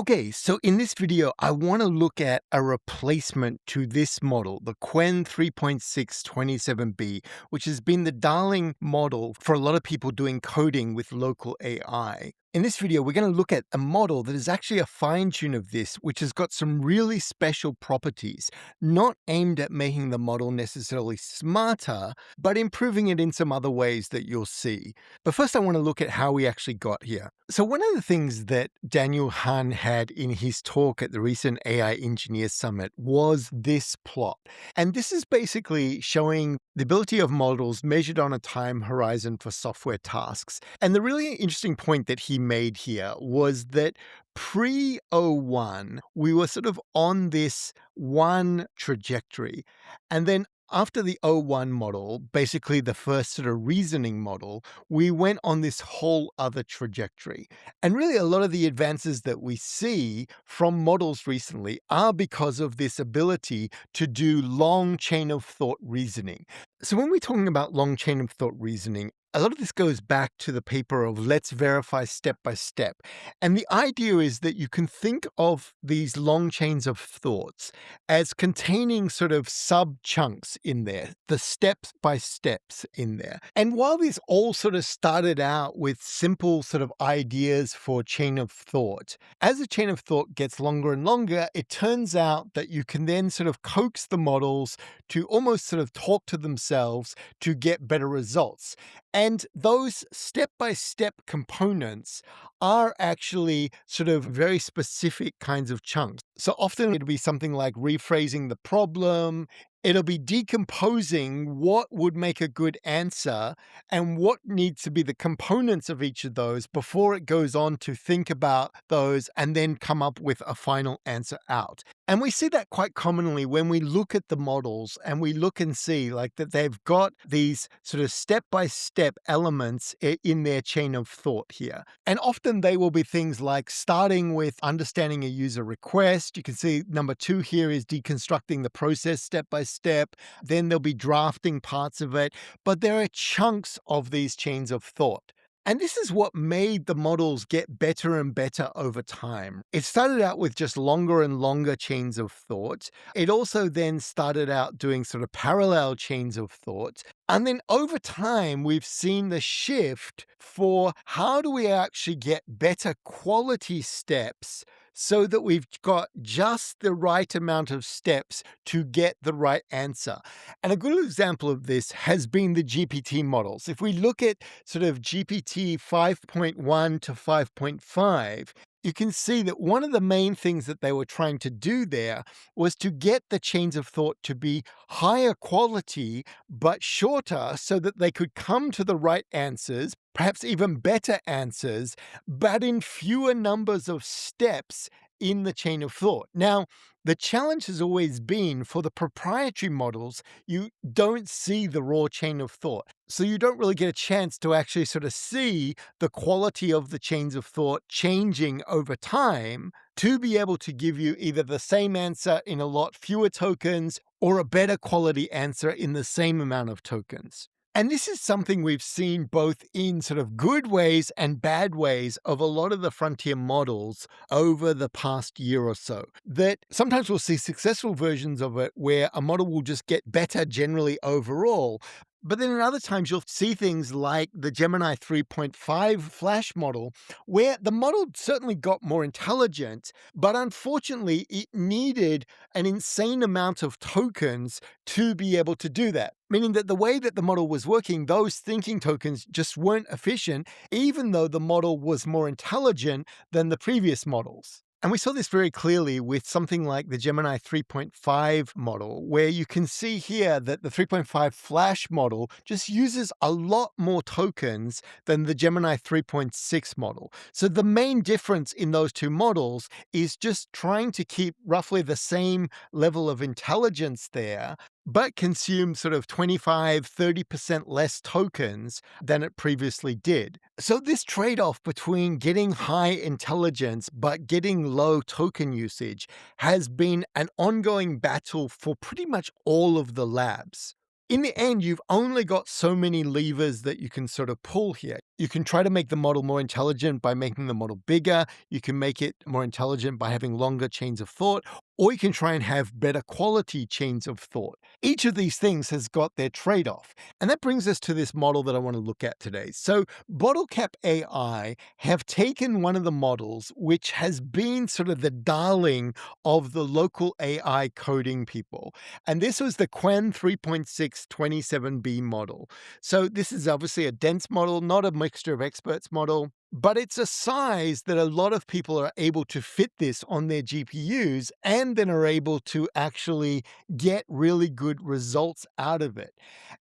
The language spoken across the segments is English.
Okay, so in this video, I want to look at a replacement to this model, the Quen 3.627b, which has been the darling model for a lot of people doing coding with local AI. In this video, we're going to look at a model that is actually a fine tune of this, which has got some really special properties, not aimed at making the model necessarily smarter, but improving it in some other ways that you'll see. But first, I want to look at how we actually got here. So one of the things that Daniel Han had in his talk at the recent AI Engineers Summit was this plot. And this is basically showing the ability of models measured on a time horizon for software tasks. And the really interesting point that he made here was that pre-O1, we were sort of on this one trajectory. And then after the O1 model, basically the first sort of reasoning model, we went on this whole other trajectory. And really, a lot of the advances that we see from models recently are because of this ability to do long chain of thought reasoning. So when we're talking about long chain of thought reasoning, a lot of this goes back to the paper of let's verify step by step. And the idea is that you can think of these long chains of thoughts as containing sort of sub chunks in there, the steps by steps in there. And while these all sort of started out with simple sort of ideas for chain of thought, as the chain of thought gets longer and longer, it turns out that you can then sort of coax the models to almost sort of talk to themselves to get better results. And those step-by-step components are actually sort of very specific kinds of chunks. So often it'll be something like rephrasing the problem. It'll be decomposing what would make a good answer and what needs to be the components of each of those before it goes on to think about those and then come up with a final answer out. And we see that quite commonly when we look at the models and we look and see like that they've got these sort of step-by-step elements in their chain of thought here. And often they will be things like starting with understanding a user request. You can see number 2 here is deconstructing the process step by step. Then there'll be drafting parts of it. But there are chunks of these chains of thought. And this is what made the models get better and better over time. It started out with just longer and longer chains of thought. It also then started out doing sort of parallel chains of thought. And then over time, we've seen the shift for how do we actually get better quality steps so that we've got just the right amount of steps to get the right answer. And a good example of this has been the GPT models. If we look at sort of GPT 5.1 to 5.5, you can see that one of the main things that they were trying to do there was to get the chains of thought to be higher quality, but shorter so that they could come to the right answers, perhaps even better answers, but in fewer numbers of steps in the chain of thought. Now, the challenge has always been for the proprietary models, you don't see the raw chain of thought. So you don't really get a chance to actually sort of see the quality of the chains of thought changing over time to be able to give you either the same answer in a lot fewer tokens or a better quality answer in the same amount of tokens. And this is something we've seen both in sort of good ways and bad ways of a lot of the frontier models over the past year or so. That sometimes we'll see successful versions of it where a model will just get better generally overall. But then in other times, you'll see things like the Gemini 3.5 Flash model, where the model certainly got more intelligent, but unfortunately, it needed an insane amount of tokens to be able to do that. Meaning that the way that the model was working, those thinking tokens just weren't efficient, even though the model was more intelligent than the previous models. And we saw this very clearly with something like the Gemini 3.5 model, where you can see here that the 3.5 Flash model just uses a lot more tokens than the Gemini 3.6 model. So the main difference in those two models is just trying to keep roughly the same level of intelligence there, but consume sort of 25–30% less tokens than it previously did. So this trade-off between getting high intelligence but getting low token usage has been an ongoing battle for pretty much all of the labs. in the end, you've only got so many levers that you can sort of pull here. You can try to make the model more intelligent by making the model bigger. You can make it more intelligent by having longer chains of thought, or you can try and have better quality chains of thought. Each of these things has got their trade off. And that brings us to this model that I want to look at today. So, BottleCap AI have taken one of the models, which has been sort of the darling of the local AI coding people. And this was the Quen 3.627B model. So this is obviously a dense model, not a mixture of experts model, but it's a size that a lot of people are able to fit this on their GPUs and then are able to actually get really good results out of it.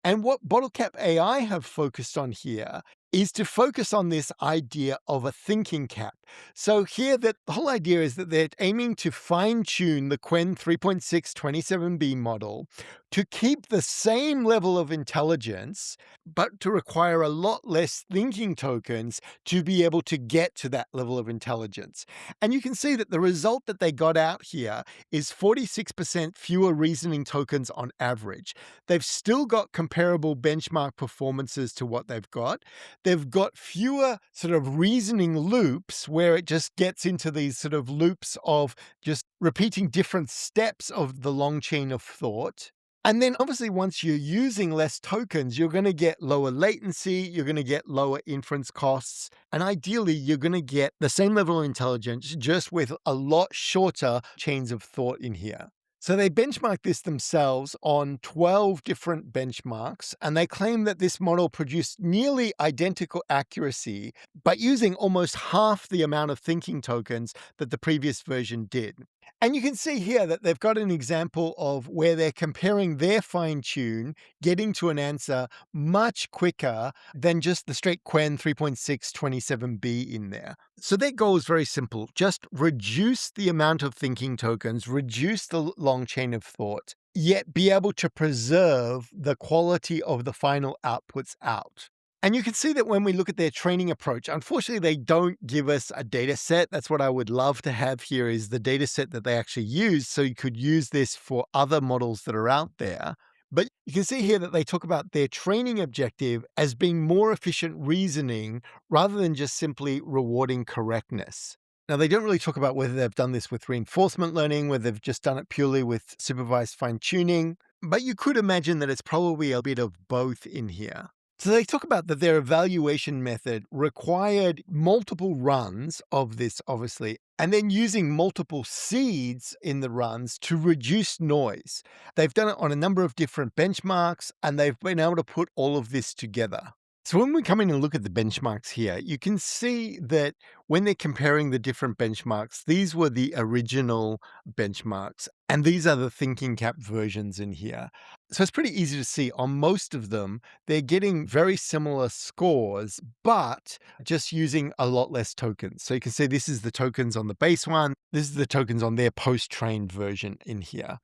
And what BottleCap AI have focused on here is to focus on this idea of a thinking cap. So here that the whole idea is that they're aiming to fine-tune the Quen 3.627B model to keep the same level of intelligence, but to require a lot less thinking tokens to be able to get to that level of intelligence. And you can see that the result that they got out here is 46% fewer reasoning tokens on average. They've still got comparable benchmark performances to what they've got. They've got fewer sort of reasoning loops where it just gets into these sort of loops of just repeating different steps of the long chain of thought. And then obviously, once you're using less tokens, you're going to get lower latency, you're going to get lower inference costs, and ideally, you're going to get the same level of intelligence just with a lot shorter chains of thought in here. So they benchmarked this themselves on 12 different benchmarks, and they claim that this model produced nearly identical accuracy, but using almost half the amount of thinking tokens that the previous version did. And you can see here that they've got an example of where they're comparing their fine tune, getting to an answer much quicker than just the straight Quen 3.627B in there. So their goal is very simple. Just reduce the amount of thinking tokens, reduce the long chain of thought, yet be able to preserve the quality of the final outputs out. And you can see that when we look at their training approach, unfortunately, they don't give us a data set. That's what I would love to have here is the data set that they actually use. So you could use this for other models that are out there. But you can see here that they talk about their training objective as being more efficient reasoning rather than just simply rewarding correctness. Now, they don't really talk about whether they've done this with reinforcement learning, whether they've just done it purely with supervised fine tuning, but you could imagine that it's probably a bit of both in here. So they talk about that their evaluation method required multiple runs of this, obviously, and then using multiple seeds in the runs to reduce noise. They've done it on a number of different benchmarks, and they've been able to put all of this together. So when we come in and look at the benchmarks here, you can see that when they're comparing the different benchmarks, these were the original benchmarks, and these are the ThinkingCap versions in here. So it's pretty easy to see on most of them, they're getting very similar scores, but just using a lot less tokens. So you can see this is the tokens on the base one. This is the tokens on their post-trained version in here.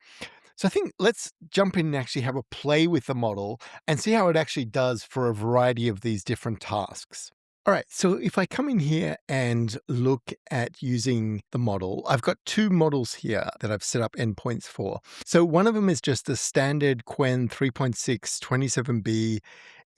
So I think let's jump in and actually have a play with the model and see how it actually does for a variety of these different tasks. All right, so if I come in here and look at using the model, I've got two models here that I've set up endpoints for. So one of them is just the standard Quen 3.627B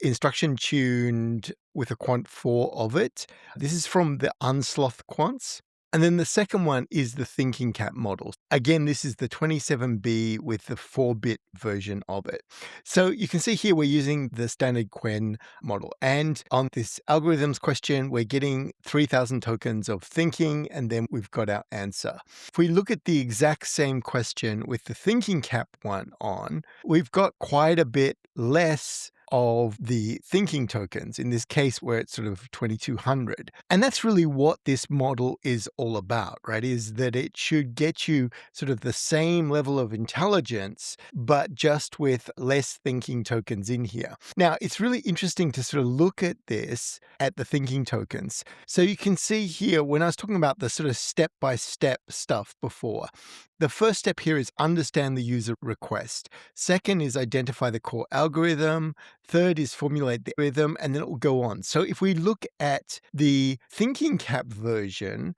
instruction tuned with a quant 4 of it. This is from the Unsloth quants. And then the second one is the ThinkingCap model. Again, this is the 27B with the 4-bit version of it. So you can see here we're using the standard Quen model. And on this algorithms question, we're getting 3,000 tokens of thinking, and then we've got our answer. If we look at the exact same question with the ThinkingCap one on, we've got quite a bit less of the thinking tokens, in this case where it's sort of 2200. And that's really what this model is all about, right? Is that it should get you sort of the same level of intelligence, but just with less thinking tokens in here. Now, it's really interesting to sort of look at this at the thinking tokens. So you can see here, when I was talking about the sort of step-by-step stuff before, the first step here is understand the user request. Second is identify the core algorithm. Third is formulate the algorithm, and then it will go on. So if we look at the ThinkingCap version,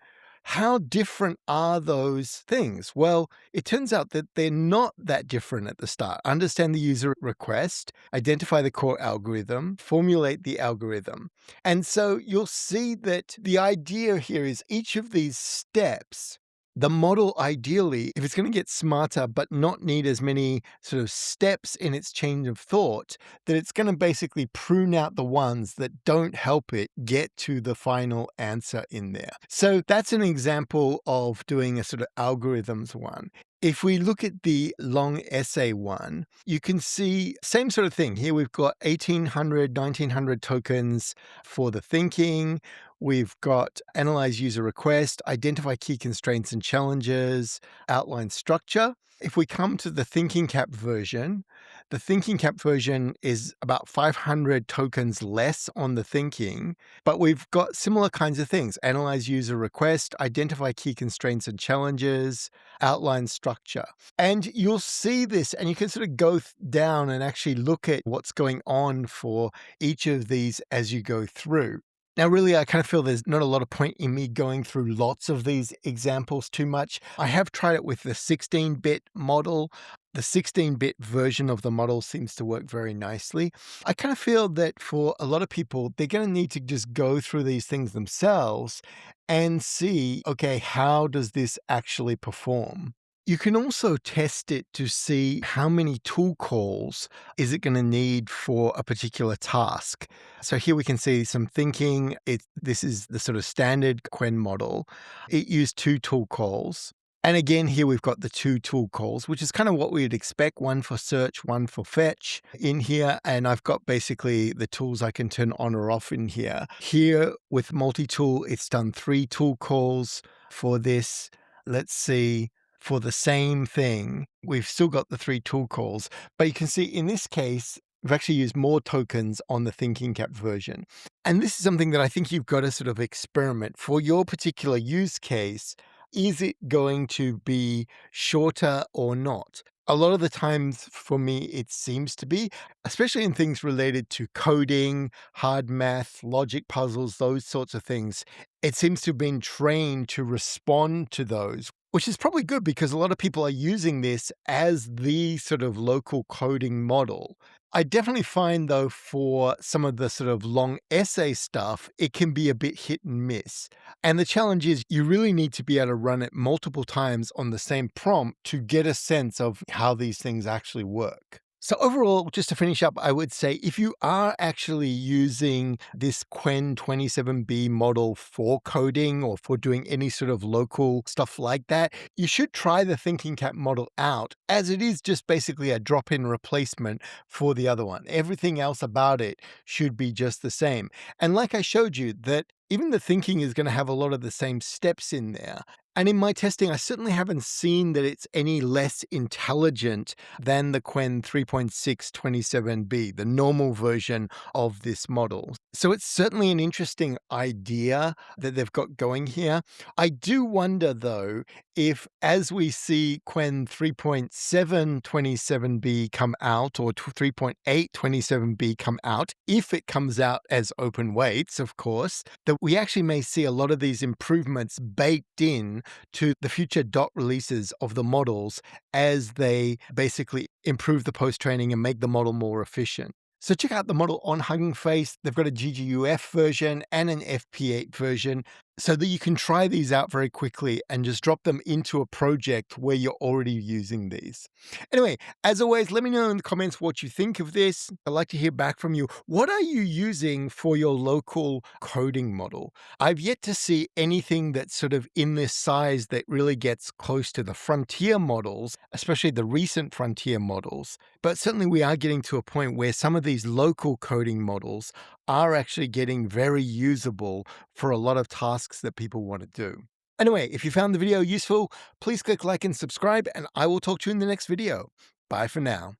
How different are those things? Well, it turns out that they're not that different at the start. Understand the user request, identify the core algorithm, formulate the algorithm. And so you'll see that the idea here is each of these steps, the model ideally, if it's going to get smarter but not need as many sort of steps in its chain of thought, that it's going to basically prune out the ones that don't help it get to the final answer in there. So that's an example of doing a sort of algorithms one. If we look at the long essay one, you can see same sort of thing. Here we've got 1800, 1900 tokens for the thinking. We've got analyze user request, identify key constraints and challenges, outline structure. If we come to the ThinkingCap version, the ThinkingCap version is about 500 tokens less on the thinking, but we've got similar kinds of things. Analyze user request, identify key constraints and challenges, outline structure. And you'll see this, and you can sort of go down and actually look at what's going on for each of these as you go through. Now, really, I kind of feel there's not a lot of point in me going through lots of these examples too much. I have tried it with the 16-bit model. The 16-bit version of the model seems to work very nicely. I kind of feel that for a lot of people, they're going to need to just go through these things themselves and see, okay, how does this actually perform? You can also test it to see how many tool calls is it going to need for a particular task. So here we can see some thinking. This is the sort of standard Quen model. It used 2 tool calls. And again, here we've got the 2 tool calls, which is kind of what we'd expect, one for search, one for fetch in here. And I've got basically the tools I can turn on or off in here. Here with multi-tool, it's done 3 tool calls for this. Let's see. For the same thing, we've still got the 3 tool calls, but you can see in this case, we've actually used more tokens on the ThinkingCap version. And this is something that I think you've got to sort of experiment for your particular use case. Is it going to be shorter or not? A lot of the times for me, it seems to be, especially in things related to coding, hard math, logic puzzles, those sorts of things. It seems to have been trained to respond to those, which is probably good because a lot of people are using this as the sort of local coding model. I definitely find, though, for some of the sort of long essay stuff, it can be a bit hit and miss. And the challenge is you really need to be able to run it multiple times on the same prompt to get a sense of how these things actually work. So overall, just to finish up, I would say if you are actually using this Quen 27B model for coding or for doing any sort of local stuff like that, you should try the ThinkingCap model out, as it is just basically a drop-in replacement for the other one. Everything else about it should be just the same. And like I showed you, that even the thinking is going to have a lot of the same steps in there. And in my testing, I certainly haven't seen that it's any less intelligent than the Quen 3.627B, the normal version of this model. So it's certainly an interesting idea that they've got going here. I do wonder, though, if as we see Quen 3.727B come out or 3.827B come out, if it comes out as open weights, of course, that we actually may see a lot of these improvements baked in to the future dot releases of the models as they basically improve the post-training and make the model more efficient. So check out the model on Hugging Face. They've got a GGUF version and an FP8 version so that you can try these out very quickly and just drop them into a project where you're already using these. Anyway, as always, let me know in the comments what you think of this. I'd like to hear back from you. What are you using for your local coding model? I've yet to see anything that's sort of in this size that really gets close to the frontier models, especially the recent frontier models. But certainly we are getting to a point where some of these local coding models are actually getting very usable for a lot of tasks that people want to do. Anyway, if you found the video useful, please click like and subscribe, and I will talk to you in the next video. Bye for now.